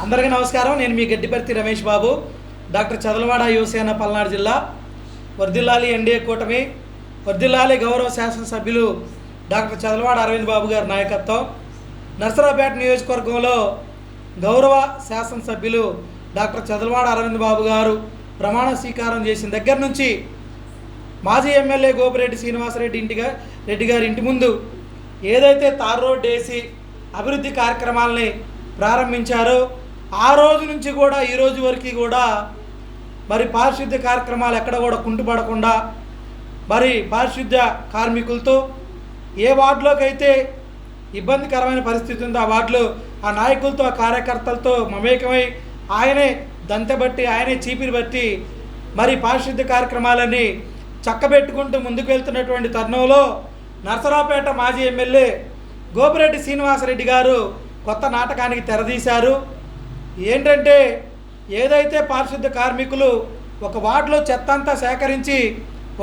అందరికీ నమస్కారం. నేను మీ గడ్డిపర్తి రమేష్ బాబు. డాక్టర్ చదలవాడ యువసేన పల్నాడు జిల్లా. వర్ధిల్లాలి ఎన్డీఏ కూటమి, వర్ధిల్లాలి గౌరవ శాసనసభ్యులు డాక్టర్ చదలవాడ అరవింద్ బాబు గారి నాయకత్వం. నర్సరావుపేట నియోజకవర్గంలో గౌరవ శాసనసభ్యులు డాక్టర్ చదలవాడ అరవింద్ బాబు గారు ప్రమాణ స్వీకారం చేసిన దగ్గర నుంచి మాజీ ఎమ్మెల్యే గోపిరెడ్డి శ్రీనివాసరెడ్డి గారి ఇంటి ముందు ఏదైతే తార్ రోడ్డు వేసి అభివృద్ధి కార్యక్రమాలని ప్రారంభించారో ఆ రోజు నుంచి కూడా ఈ రోజు వరకు కూడా మరి పారిశుద్ధ్య కార్యక్రమాలు ఎక్కడ కూడా కుంటుపడకుండా మరి పారిశుద్ధ్య కార్మికులతో ఏ వార్డులోకి అయితే ఇబ్బందికరమైన పరిస్థితి ఉందో ఆ వార్డులో ఆ నాయకులతో ఆ కార్యకర్తలతో మమేకమై ఆయనే దంతెబట్టి ఆయనే చీపిరి బట్టి మరి పారిశుద్ధ్య కార్యక్రమాలని చక్కబెట్టుకుంటూ ముందుకు వెళ్తున్నటువంటి తరుణంలో నర్సరావుపేట మాజీ ఎమ్మెల్యే గోపిరెడ్డి శ్రీనివాసరెడ్డి గారు కొత్త నాటకానికి తెరదీశారు. ఏంటంటే ఏదైతే పారిశుద్ధ్య కార్మికులు ఒక వార్డులో చెత్త అంతా సేకరించి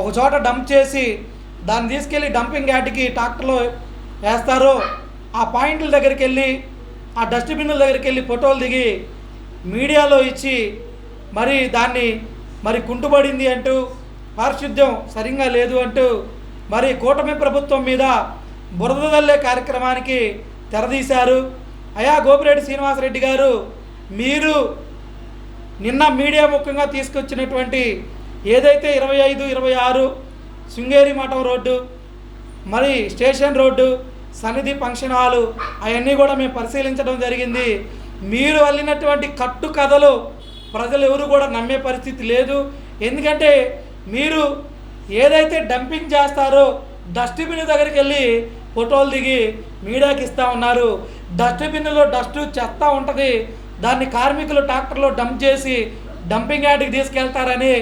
ఒక చోట డంప్ చేసి దాన్ని తీసుకెళ్ళి డంపింగ్ యార్డ్కి ట్రాక్టర్లో వేస్తారో ఆ పాయింట్ల దగ్గరికి వెళ్ళి ఆ డస్ట్బిన్ల దగ్గరికి వెళ్ళి ఫోటోలు దిగి మీడియాలో ఇచ్చి మరి దాన్ని మరి కుంటుబడింది అంటూ పారిశుద్ధ్యం సరిగ్గా లేదు అంటూ మరి కూటమి ప్రభుత్వం మీద బురద జల్లే కార్యక్రమానికి తెరదీశారు. అయా గోపిరెడ్డి శ్రీనివాసరెడ్డి గారు, మీరు నిన్న మీడియా ముఖ్యంగా తీసుకొచ్చినటువంటి ఏదైతే 25, 26 శృంగేరి మఠం రోడ్డు, మరి స్టేషన్ రోడ్డు, సన్నిధి ఫంక్షన్ హాలు అవన్నీ కూడా మేము పరిశీలించడం జరిగింది. మీరు అల్లినటువంటి కట్టు కథలు ప్రజలు ఎవరు కూడా నమ్మే పరిస్థితి లేదు. ఎందుకంటే మీరు ఏదైతే డంపింగ్ చేస్తారో డస్ట్బిన్ దగ్గరికి వెళ్ళి ఫోటోలు దిగి మీడియాకి ఇస్తూ ఉన్నారు. డస్ట్బిన్లో చెత్త ఉంటుంది, దాన్ని కార్మికులు ట్రాక్టర్లో డంప్ చేసి డంపింగ్ యార్డ్కి తీసుకెళ్తారని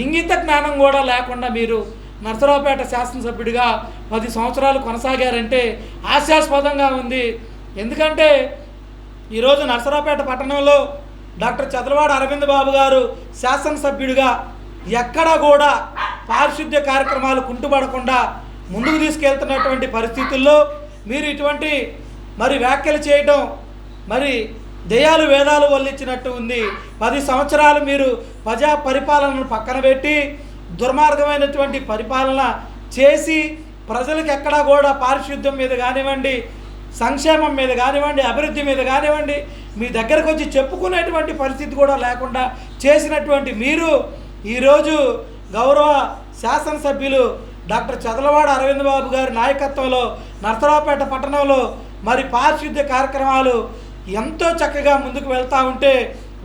ఇంగిత జ్ఞానం కూడా లేకుండా మీరు నర్సరావుపేట శాసనసభ్యుడిగా 10 సంవత్సరాలు కొనసాగారంటే హాస్యాస్పదంగా ఉంది. ఎందుకంటే ఈరోజు నర్సరావుపేట పట్టణంలో డాక్టర్ చదలవాడ అరవింద్ బాబు గారు శాసనసభ్యుడిగా ఎక్కడా కూడా పారిశుద్ధ్య కార్యక్రమాలు కుంటుపడకుండా ముందుకు తీసుకెళ్తున్నటువంటి పరిస్థితుల్లో మీరు ఇటువంటి మరి వ్యాఖ్యలు చేయడం మరి దెయ్యాలు వేదాలు వల్లించినట్టు ఉంది. 10 సంవత్సరాలు మీరు ప్రజా పరిపాలనను పక్కన పెట్టి దుర్మార్గమైనటువంటి పరిపాలన చేసి ప్రజలకు ఎక్కడా కూడా పారిశుద్ధ్యం మీద కానివ్వండి, సంక్షేమం మీద కానివ్వండి, అభివృద్ధి మీద కానివ్వండి మీ దగ్గరకు వచ్చి చెప్పుకునేటువంటి పరిస్థితి కూడా లేకుండా చేసినటువంటి మీరు ఈరోజు గౌరవ శాసనసభ్యులు డాక్టర్ చదలవాడ అరవింద్ బాబు గారి నాయకత్వంలో నర్సరావుపేట పట్టణంలో మరి పారిశుద్ధ్య కార్యక్రమాలు ఎంతో చక్కగా ముందుకు వెళ్తూ ఉంటే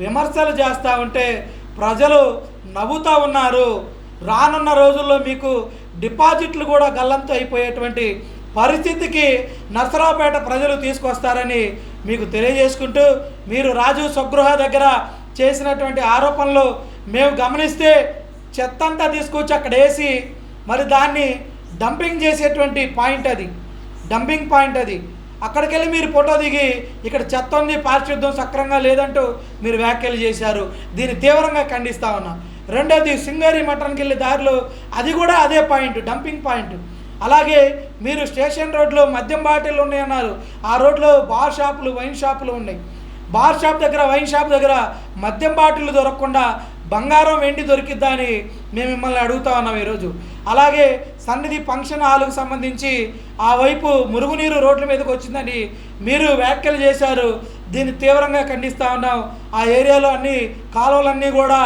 విమర్శలు చేస్తూ ఉంటే ప్రజలు నవ్వుతూ ఉన్నారు. రానున్న రోజుల్లో మీకు డిపాజిట్లు కూడా గల్లంతో అయిపోయేటువంటి పరిస్థితికి నర్సరావుపేట ప్రజలు తీసుకొస్తారని మీకు తెలియజేసుకుంటూ, మీరు రాజు స్వగృహ దగ్గర చేసినటువంటి ఆరోపణలు మేము గమనిస్తే చెత్త అంతా తీసుకొచ్చి అక్కడ వేసి మరి దాన్ని డంపింగ్ చేసేటువంటి పాయింట్ అది, డంపింగ్ పాయింట్ అది. అక్కడికి వెళ్ళి మీరు ఫోటో దిగి ఇక్కడ చెత్త ఉంది, పారిశుద్ధ్యం సక్రంగా లేదంటూ మీరు వ్యాఖ్యలు చేశారు. దీన్ని తీవ్రంగా ఖండిస్తూ ఉన్నాం. రెండోది శృంగేరి మఠానికి వెళ్ళే దారిలో అది కూడా అదే పాయింట్, డంపింగ్ పాయింట్. అలాగే మీరు స్టేషన్ రోడ్లో మద్యం బాటిల్ ఉన్నాయన్నారు, ఆ రోడ్లో బార్ షాపులు, వైన్ షాపులు ఉన్నాయి. బార్ షాప్ దగ్గర, వైన్ షాప్ దగ్గర మద్యం బాటిల్ దొరకకుండా బంగారం వెండి దొరికిద్దా అని మేము మిమ్మల్ని అడుగుతా ఉన్నాం ఈరోజు. అలాగే సన్నిధి ఫంక్షన్ హాల్కు సంబంధించి ఆ వైపు మురుగునీరు రోడ్ల మీదకి వచ్చిందని మీరు వ్యాఖ్యలు చేశారు. దీన్ని తీవ్రంగా ఖండిస్తూ ఉన్నాం. ఆ ఏరియాలో అన్ని కాలువలన్నీ కూడా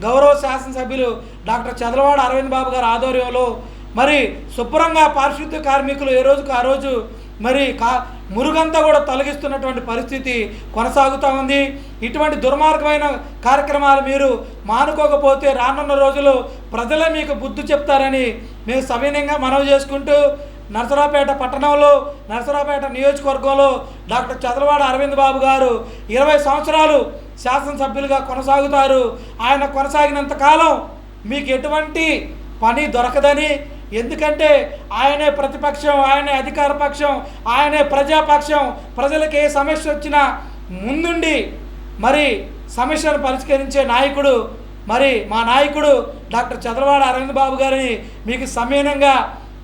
గౌరవ శాసనసభ్యులు డాక్టర్ చదలవాడ అరవింద్ బాబు గారి ఆధ్వర్యంలో మరి శుభ్రంగా పారిశుద్ధ్య కార్మికులు ఏ రోజుకు ఆ రోజు మరి మురుగంతా కూడా తొలగిస్తున్నటువంటి పరిస్థితి కొనసాగుతూ ఉంది. ఇటువంటి దుర్మార్గమైన కార్యక్రమాలు మీరు మానుకోకపోతే రానున్న రోజులు ప్రజలే మీకు బుద్ధి చెప్తారని మేము సవినయంగా మనవి చేసుకుంటూ, నర్సరావుపేట పట్టణంలో, నర్సరావుపేట నియోజకవర్గంలో డాక్టర్ చదలవాడ అరవింద్ బాబు గారు 20 సంవత్సరాలు శాసనసభ్యులుగా కొనసాగుతారు. ఆయన కొనసాగినంత కాలం మీకు ఎటువంటి పని దొరకదని, ఎందుకంటే ఆయనే ప్రతిపక్షం, ఆయనే అధికార పక్షం, ఆయనే ప్రజాపక్షం. ప్రజలకు ఏ సమస్య వచ్చినా ముందుండి మరి సమస్యను పరిష్కరించే నాయకుడు మరి మా నాయకుడు డాక్టర్ చదలవాడ అరవింద్ బాబు గారిని మీకు సమీనంగా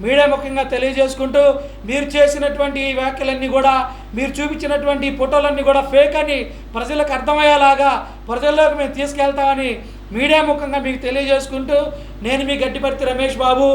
మీడియా ముఖ్యంగా తెలియజేసుకుంటూ, మీరు చేసినటువంటి ఈ వ్యాఖ్యలన్నీ కూడా, మీరు చూపించినటువంటి ఫోటోలన్నీ కూడా ఫేక్ అని ప్రజలకు అర్థమయ్యేలాగా ప్రజల్లోకి మేము తీసుకెళ్తామని మీడియా ముఖంగా మీకు తెలియజేసుకుంటూ, నేను మీ గడ్డిపర్తి రమేష్ బాబు.